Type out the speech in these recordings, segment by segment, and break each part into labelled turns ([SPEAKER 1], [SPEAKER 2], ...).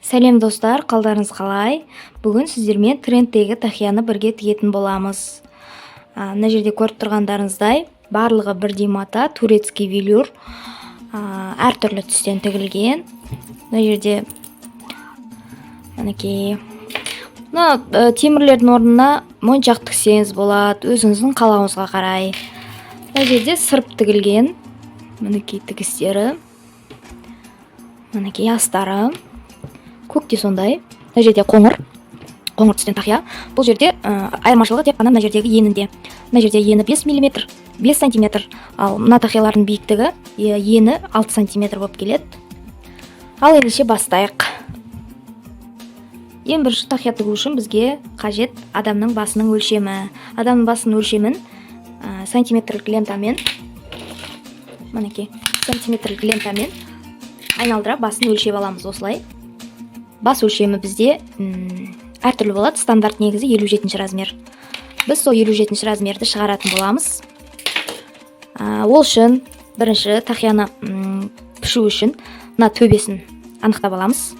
[SPEAKER 1] Сәлем достар, қалдарыңыз қалай? Бүгін сіздермен трендтегі тақияны бірге тігетін боламыз. Мына жерде көріп тұрғандарыңыздай, барлығы бірдей мата, турецкий велюр, әртүрлі түстен тігілген. Мына жерде мінекей. Темірлердің орнына моншақ тіксеңіз болады, өзіңіздің қалауыңызға қарай. Мына жерде сырып тігілген. Мінекей тігістері. Мінекей астары. Көкте сондай. Мына жерде қоңыр түстен тақия. Бұл жерде айырмашылығы тек қана мына жердегі енінде. Мына жерде ені 5 мм, 5 см. Ал мына тақиялардың биіктігі ені 6 см болып келеді. Ал ендеше бастайық. Ең бірінші тақия тігу үшін бізге қажет адамның басының өлшемі. Адамның басының өлшемін сантиметрлік лентамен, мінекей, сантиметрлік лентамен айналдыра басын өлшеп аламыз осылай. Бас өлшемі бізде әртүрлі болады. Стандарт негізі 57 размер. Біз сол 57 размерді шығаратын боламыз. Ол үшін бірінші тақияны пішу үшін мына төбесін анықтап аламыз.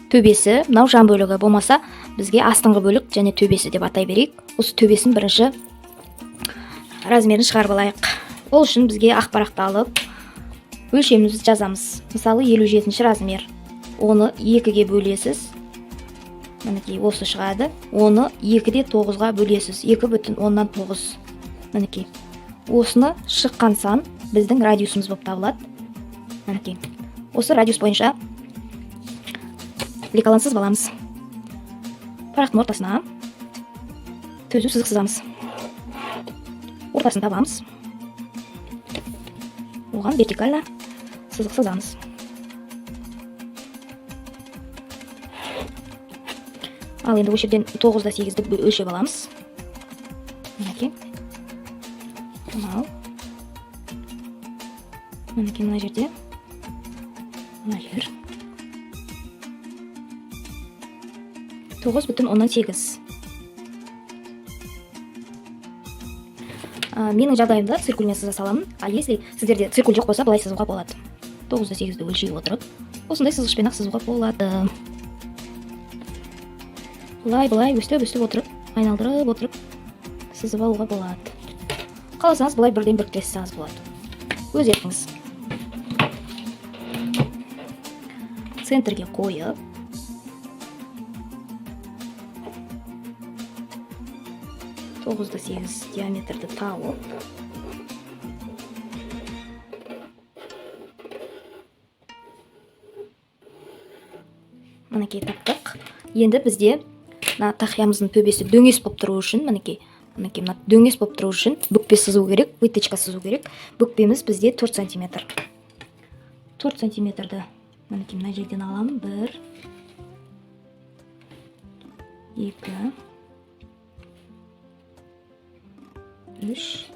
[SPEAKER 1] Төбесі, мынау жан бөлігі болмаса, бізге астыңғы бөлік және төбесі деп атай берейік. Осы төбесін бірінші размерін шығарып алайық. Ол үшін бізге ақ парақты алып, өлшемімізді жазамыз. Мысалы 57 размер. Оны 2-ге бөлесіз. Мінекей осы шығады. Оны 2-де 9-ға бөлесіз. 2,9. Мінекей. Осыны шыққан сан біздің радиусымыз болып табылады. Мінекей. Осы радиус бойынша лекалансыз баламыз. Парақтың ортасына түзу сызық сызамыз. Ортасын табамыз. Оған вертикально сызық сызамыз. Ал енді осы жерден 9-да 8-ді өлшеп аламыз. Мінекей. Мінекей мына жерде. Мына жер. 9,8. Менің жағдайымда циркульмен сыза саламын. А если сіздерде циркуль жоқ болса, былай сызуға болады. 9-да 8-ді өлшей отырып, осындай сызғышпен ақ сызуға болады. Былай өстіп отырып, айналдырып отырып сызып алуға болады. Қаласаңыз былай бірден біріктіресеңіз болады. Өз еркіңіз. Центрге қойып, тоғызда 8 диаметрді тауып, мінекей таптық. Енді бізде тақиямыздың төбесі дөңес болып тұру үшін, мінекей дөңес болып тұру үшін бүкпе сызу керек, выточка сызу керек. Бүкпеміз бізде 4 см. 4 см-ді мінекей мына жерден аламын. 1, 2, 3,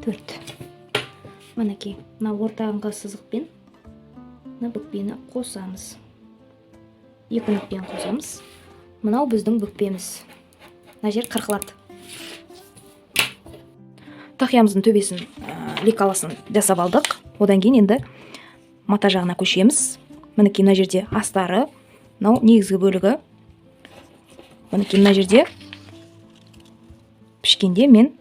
[SPEAKER 1] 4. Мінекей мына ортаңғы сызықпен мына бүкпені қосамыз. 2 нүктені қосамыз. Мынау біздің бүкпеміз. Мына жер қырқылады. Тақиямыздың төбесін, лекаласын жасап алдық. Одан кейін енді мата жағына көшеміз. Мінекей мына жерде астары, мынау негізгі бөлігі. Мінекей мына жерде пішкенде мен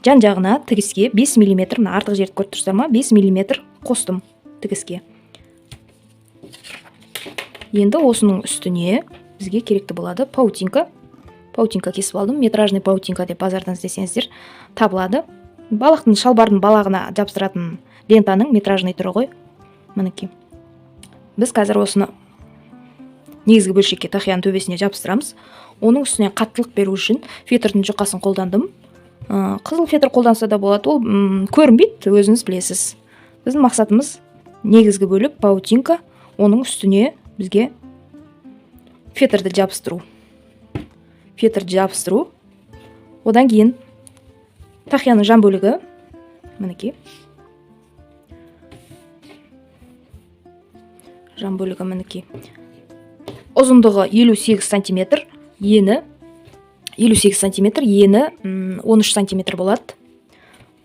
[SPEAKER 1] жан жағына тігіске 5 мм, мына артық жерді көріп тұрсыздар ма, 5 мм қостым тігіске. Енді осының үстіне бізге керекті болады паутинка. Паутинка кесіп алдым. Метражный паутинка деп базардан іздесеңіздер табылады. Балақтың шалбардың балағына жабыстыратын лентаның метражный түрі ғой. Мінекей. Біз қазір осыны негізгі бөлшекке тақияның төбесіне жабыстырамыз. Оның үстіне қаттылық беру үшін фетрдің жұқасын қолдандым. Қызыл фетр қолданса да болады. Ол көрінбейді, өзіңіз білесіз. Біздің мақсатымыз негізгі бөлік паутинка, оның үстіне бізге фетрді жабыстыру. Одан кейін тақияның жан бөлігі, мінекей. Жан бөлігі мінекей. Ұзындығы 58 см, ені 58 см, ені 13 см болады.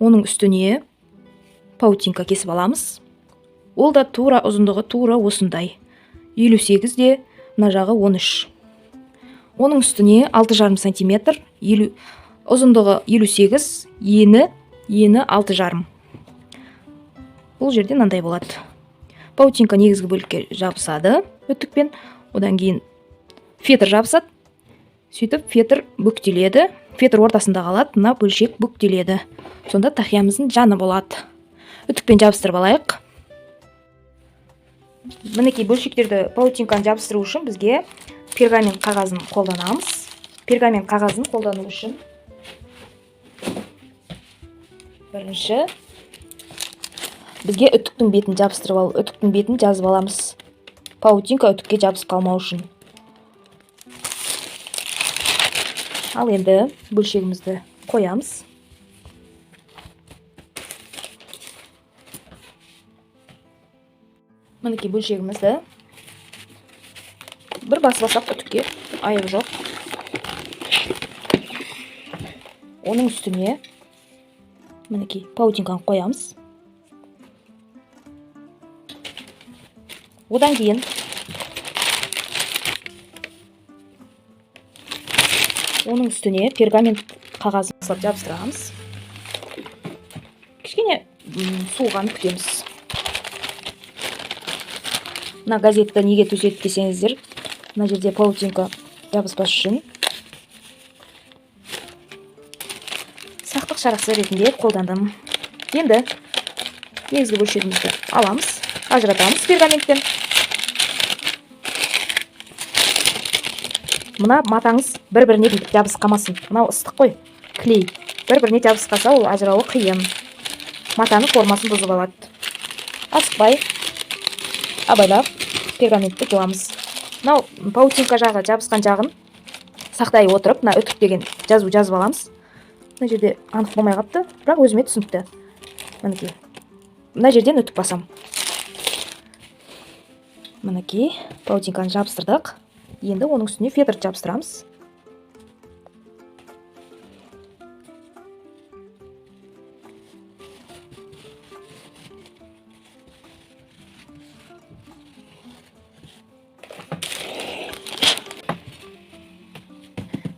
[SPEAKER 1] Оның үстіне паутинка кесіп аламыз. Ол да тура ұзындығы тура осындай. 58 де мына жағы 13. Оның үстіне 6,5 сантиметр, ұзындығы 58, ені 6,5. Бұл жерде мынандай болады. Паутинка негізгі бөлікке жабысады үтікпен, одан кейін фетр жабысады. Сөйтіп фетр бүктеледі. Фетр ортасында қалады, мына бөлшек бүктеледі. Сонда тақиямыздың жаны болады. Үтікпен жабыстырып алайық. Мінекей бөлшектерді паутинканы жабыстыру үшін бізге пергамент қағазын қолданамыз. Пергамент қағазын қолдану үшін бірінші бізге үтіктің бетін жабыстырып алып, үтіктің бетін жазып аламыз. Паутинка үтікке жабысып қалмау үшін. Ал енді бөлшегімізді қоямыз. Мінекей бөлшегімізді бір басып алсақ үтікке айыбы жоқ. Оның үстіне мінекей паутинканы қоямыз. Одан кейін оның үстіне пергамент қағазын жабыстырамыз. Кішкене суығанын күтеміз. Мына газетті неге төседі десеңіздер, мына жерде паутинка жабыспас үшін сақтық шарасы ретінде қолдандым. Енді негізгі бөлшегімізді аламыз, ажыратамыз пергаменттен. Мына матаңыз бір-біріне бүйтіп жабысып қалмасын. Мынау ыстық қой, клей. Бір-біріне жабысып қалса, ол ажырауы қиын. Матаның формасын бұзып алады. Асықпай, абайлап пергаментті жуамыз. Мынау паутинка жағы жабысқан жағын сақтай отырып, мына үтік деген жазу жазып аламыз. Мына жерде анық болмай қапты, бірақ өзіме түсінікті. Мінекей. Мына жерден үтік басам. Мінекей, паутинканы жабыстырдық. Енді оның үстіне фетр жабыстырамыз.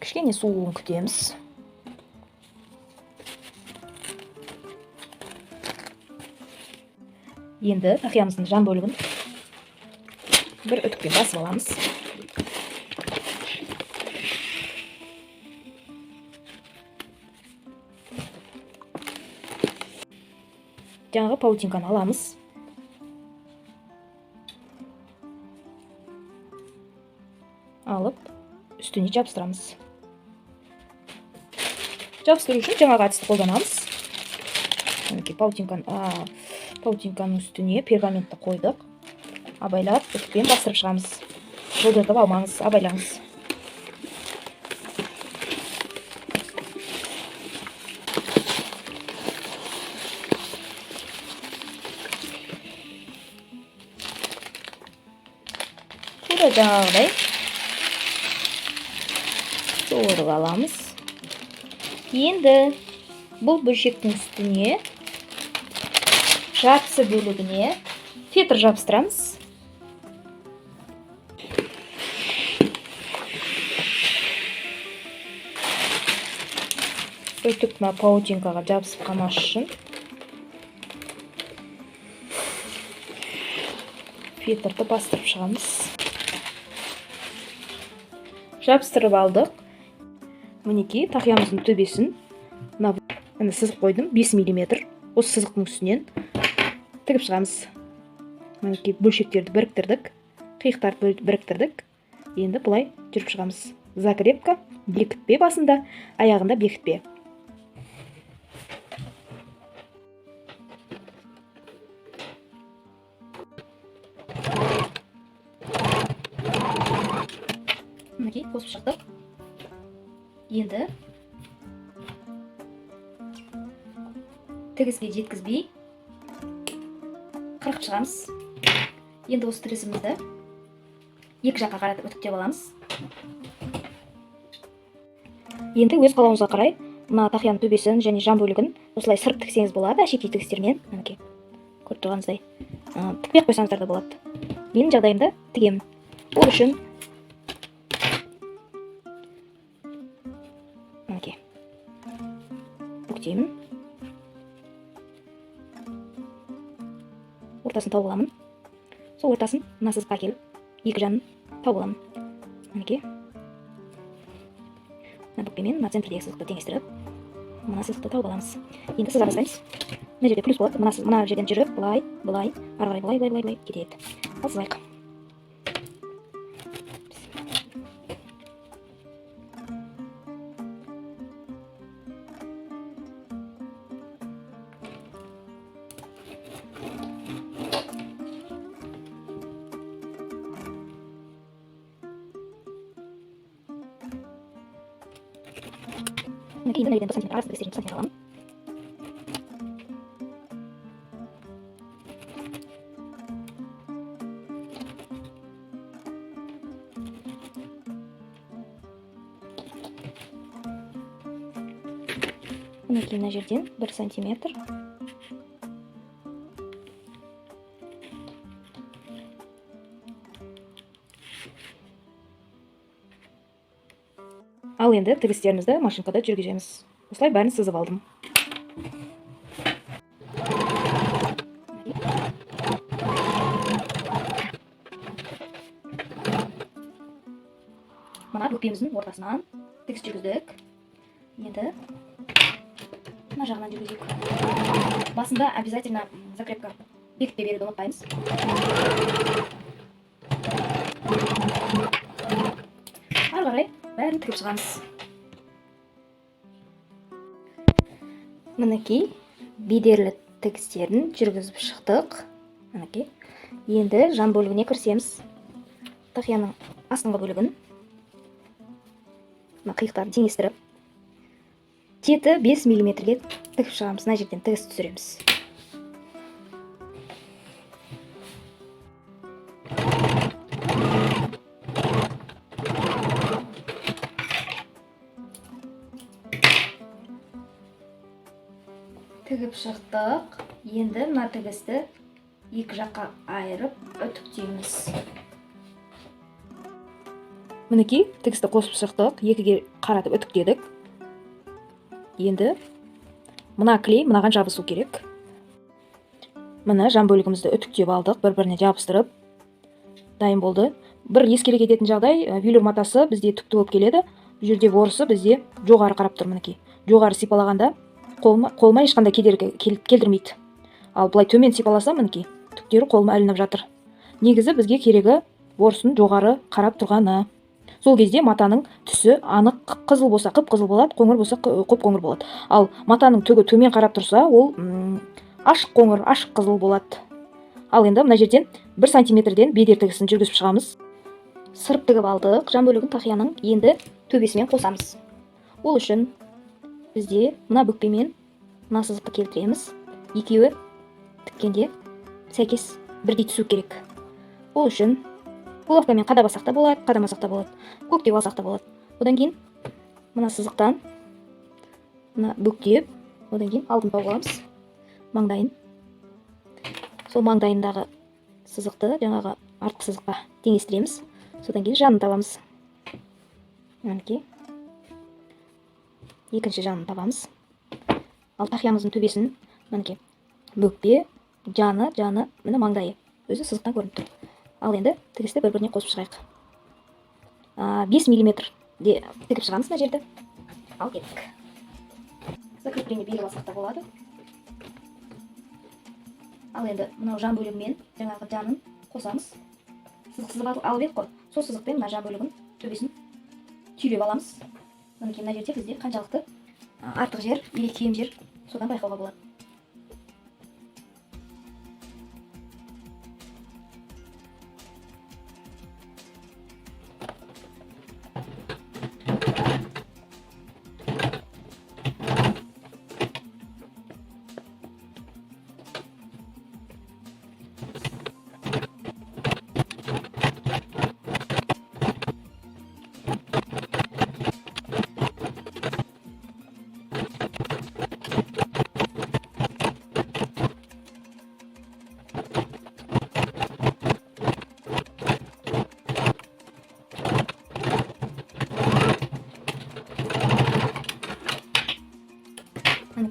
[SPEAKER 1] Кішкене суығын күтеміз. Енді тақиямыздың жан бөлігін бір үтікпен басып аламыз. Жаңағы паутинканы аламыз. Алып, үстіне жабыстырамыз. Жабыстыру үшін жаңағы әдісті қолданамыз. Паутинканың үстіне пергаментті қойдық. Абайлап, үтікпен бастырып шығамыз. Жұлдыртып алмаңыз, абайлаңыз. Тура жаңағыдай суырып аламыз. Енді бұл бөлшектің үстіне жартысы бөлігіне фетр жабыстырамыз. Үтік мына паутинкаға жабысып қалмас үшін фетрді бастырып шығамыз. Жабыстырып алдық. Мінекей тақиямыздың төбесін мына сызық қойдым, 5 мм. Осы сызықтың үстінен тігіп шығамыз. Мінекей бөлшектерді біріктірдік, қиықтарды біріктірдік. Енді бұлай жүріп шығамыз. Закрепка, бекітпе басында, аяғында бекітпе. Мінекей қосып шықтық. Енді тігіске жеткізбей қырқып шығамыз. Енді осы тігісімізді екі жаққа қаратып үтіктеп аламыз. Енді өз қалауыңызға қарай мына тақияның төбесін және жан бөлігін осылай сырт тіксеңіз болады, әшекей тігістермен. Мінекей көріп тұрғаныңыздай тікпей ақ қойсаңыздар да болады. Менің жағдайымда тігемін. Ол үшін мінекей бүктеймін. Ортасын тауып аламын. Сол ортасын мына сызыққа келіп, екі жанын тауып аламын. Мінекей. Мына бүкпемен мына центрдегі сызықты теңестіріп, мына сызықты тауып аламыз. Енді сыза бастаймыз. Мына жерде плюс болады. Мына жерден жүріп, былай, ары қарай былай кетеді. Ал сызайық. Мінекей, енді 1 сантиметр арасында тігістерін сантиметр аламын. Мінекей, мына жерден 1 сантиметр. Ал енді тігістерімізді машинкада жүргіземіз. Осылай бәрін сызып алдым. Мына бүкпеміздің ортасынан тігіс жүргіздік. Енді мына жағынан жүргізейік. Басында обязательно закрепка бекітпе беруді ұмытпаймыз. Ары қарай бәрін тігіп шығамыз. Мінекей, бедерлі тігістерін жүргізіп шықтық. Мінекей. Енді жан бөлігіне кірісеміз. Тақияның астыңғы бөлігін қиықтарын теңестіріп, теті 5 мм-ге тігіп шығамыз. Мына жерден тігіс түсіреміз. Тігіп шықтық. Енді мына тігісті екі жаққа айырып үтіктейміз. Мінекей, тігісті қосып шықтық. Екіге қаратып үтіктедік. Енді мына клей мынаған жабысу керек. Мына жан бөлігімізді үтіктеп алдық, бір-біріне жабыстырып дайын болды. Бір ескере кететін жағдай, велюр матасы бізде түкті болып келеді. Бұл жерде ворысы бізде жоғары қарап тұр. Мінекей, жоғары сипалағанда қолыма ешқандай кедергі келтірмейді. Ал былай төмен сипаласа, мінекей, түктері қолыма ілініп жатыр. Негізі бізге керегі ворысын жоғары қарап тұрғаны. Сол кезде матаның түсі анық қызыл болса қып-қызыл болады, қоңыр болса қоп-қоңыр болады. Ал матаның түгі төмен қарап тұрса, ол ашық қоңыр, ашық қызыл болады. Ал енді мына жерден 1 сантиметрден бедер тігісін жүргізіп шығамыз. Сырып тігіп алдық. Жан бөлігін тақияның енді төбесімен қосамыз. Ол үшін бізде мына бүкпемен мына сызықты келтіреміз. Екеуі тіккенде сәйкес бірдей түсу керек. Ол үшін головкамен қадабасақ та болады, қадамасақ та болады. Көктеп алсақ та болады. Одан кейін мына сызықтан мына бүктеп, одан кейін алдын тауып аламыз. Маңдайын. Сол маңдайындағы сызықты жаңағы артқы сызыққа теңестіреміз. Содан кейін жанын табамыз. Мінекей. Екінші жанын табамыз. Ал тақиямыздың төбесін мінекей бүкпе, жаны, міне маңдайы. Өзі сызықтан көрініп тұр. Ал енді тігісті бір-біріне қосып шығайық. 5 мм-де тігіп шығамыз мына жерді. Ал кеттік. Закрепление беліп алсақ та болады. Ал енді мынау жан бөлігімен жаңағы жанын қосамыз. Сызық сызып алып едік қой. Сол сызықпен мына жан бөлігін төбесін түйреп аламыз. Мінекей, мына жерде бізде қаншалықты артық жер или кем жер содан байқауға болады.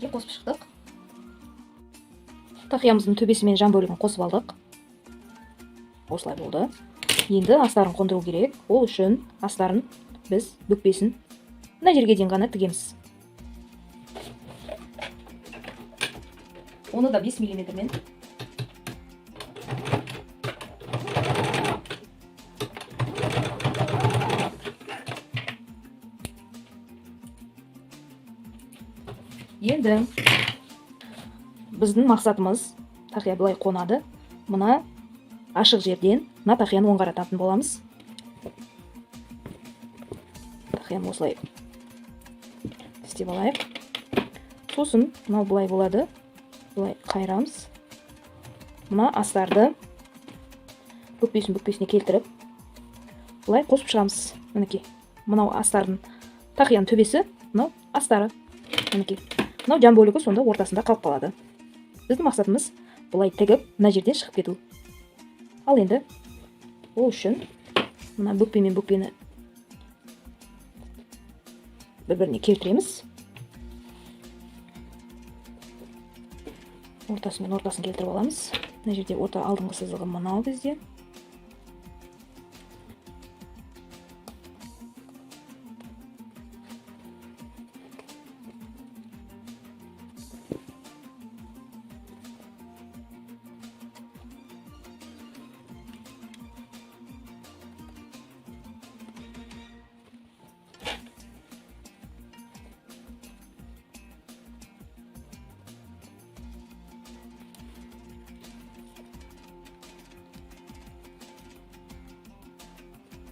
[SPEAKER 1] мінекей қосып шықтық. Тақиямыздың төбесі мен жан бөлігін қосып алдық. Осылай болды. Енді астарын қондыру керек. Ол үшін астарын біз бүкпесін мына жерге дейін ғана тігеміз. Оны да 5 мм-мен енді біздің мақсатымыз тақия былай қонады. Мына ашық жерден мына тақияны оң қарататын боламыз. Тақияны осылай істеп алайық. Сосын мынау былай болады. Былай қайырамыз. Мына астарды бүкпесіне келтіріп былай қосып шығамыз. Мінекей. Мынау астардың тақияның төбесі, мынау астары. Мінекей. Мынау жан бөлігі сонда ортасында қалып қалады. Біздің мақсатымыз былай тігіп, мына жерден шығып кету. Ал енді ол үшін мына бүкпе мен бүкпені бір-біріне келтіреміз. Ортасы мен ортасын келтіріп аламыз. Мына жерде орта алдыңғы сызығы мынау бізде.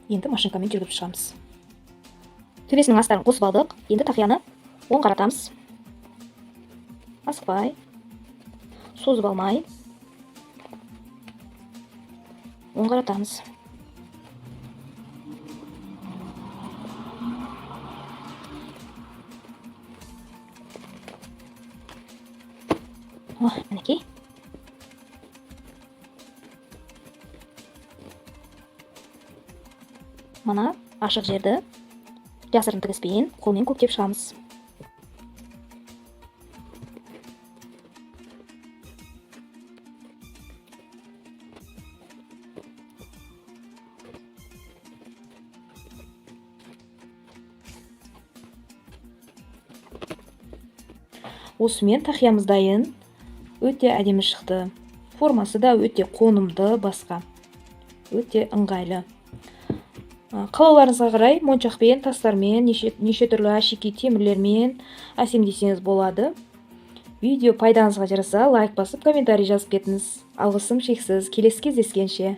[SPEAKER 1] Енді машинкамен жүргізіп шығамыз. Төбесінің астарын қосып алдық. Енді тақияны оң қаратамыз. Асықпай, созып алмай оң қаратамыз. Мінекей. Мына ашық жерді жасырын тігіспен қолмен көктеп шығамыз. Осымен тақиямыз дайын. Өте әдемі шықты. Формасы да өте қонымды, басқа. Өте ыңғайлы. Қалауларыңызға қарай моншақпен, тастармен, неше түрлі әшекей темірлермен әсемдесеңіз болады. Видео пайдаңызға жараса, лайк басып, комментарий жазып кетіңіз. Алғысым шексіз. Келесі кездескенше.